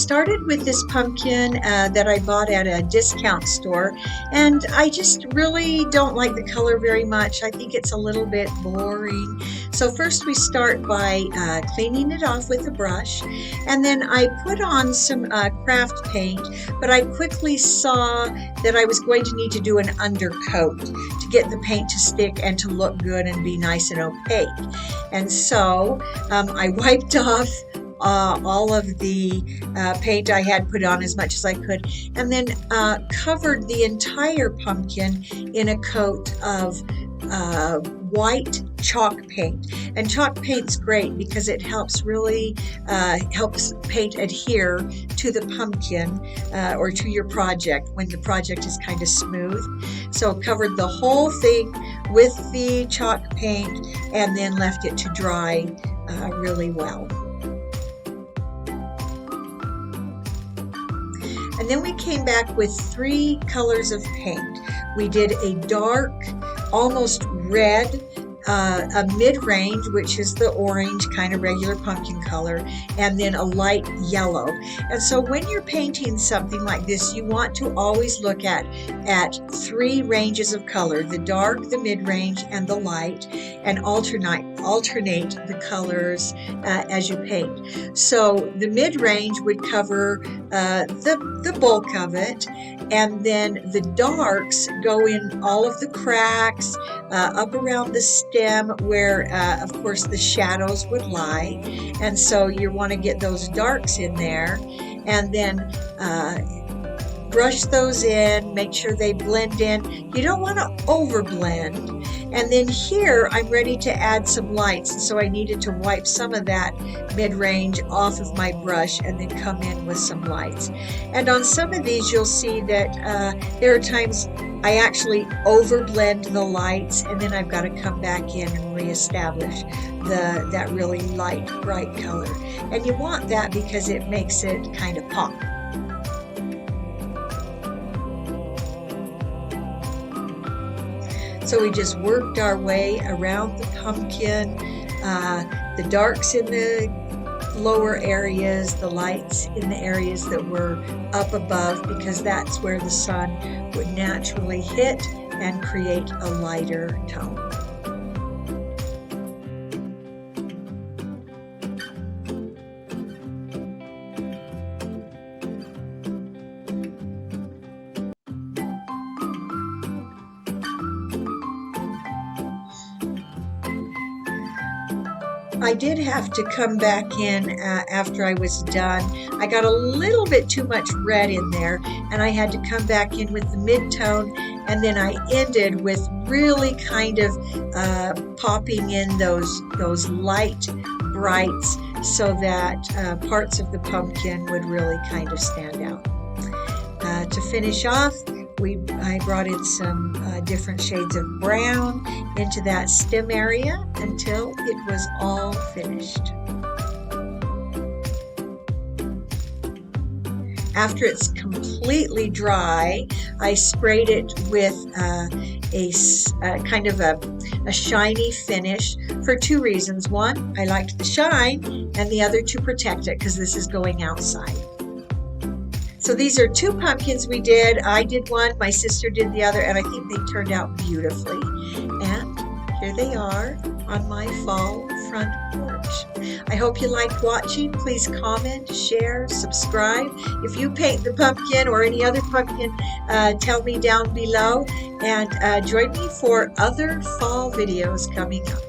started with this pumpkin that I bought at a discount store, and I just really don't like the color very much. I think it's a little bit boring. So first we start by cleaning it off with a brush, and then I put on some craft paint, but I quickly saw that I was going to need to do an undercoat to get the paint to stick and to look good and be nice and opaque. And so I wiped off all of the paint I had put on as much as I could, and then covered the entire pumpkin in a coat of white chalk paint. And chalk paint's great because it helps really helps paint adhere to the pumpkin or to your project when the project is kind of smooth. So covered the whole thing with the chalk paint and then left it to dry really well. And then we came back with 3 colors of paint. We did a dark, almost red, a mid-range, which is the orange, kind of regular pumpkin color, and then a light yellow. And so when you're painting something like this, you want to always look at 3 ranges of color, the dark, the mid-range, and the light, and alternate the colors as you paint. So the mid-range would cover the bulk of it, and then the darks go in all of the cracks, up around the stem where of course the shadows would lie, and so you want to get those darks in there, and then brush those in, make sure they blend in. You don't want to over blend. And then here I'm ready to add some lights, so I needed to wipe some of that mid-range off of my brush and then come in with some lights. And on some of these you'll see that there are times I actually over blend the lights, and then I've got to come back in and reestablish that really light, bright color. And you want that because it makes it kind of pop. So we just worked our way around the pumpkin, the darks in the lower areas, the lights in the areas that were up above, because that's where the sun would naturally hit and create a lighter tone. I did have to come back in after I was done. I got a little bit too much red in there, and I had to come back in with the mid-tone, and then I ended with really kind of popping in those light brights so that parts of the pumpkin would really kind of stand out. To finish off, I brought in some different shades of brown into that stem area until it was all finished. After it's completely dry, I sprayed it with a kind of a shiny finish for 2 reasons. One, I liked the shine, and the other to protect it because this is going outside. So these are 2 pumpkins we did. I did one, my sister did the other, and I think they turned out beautifully. And here they are on my fall front porch. I hope you liked watching. Please comment, share, subscribe. If you paint the pumpkin or any other pumpkin, tell me down below, and join me for other fall videos coming up.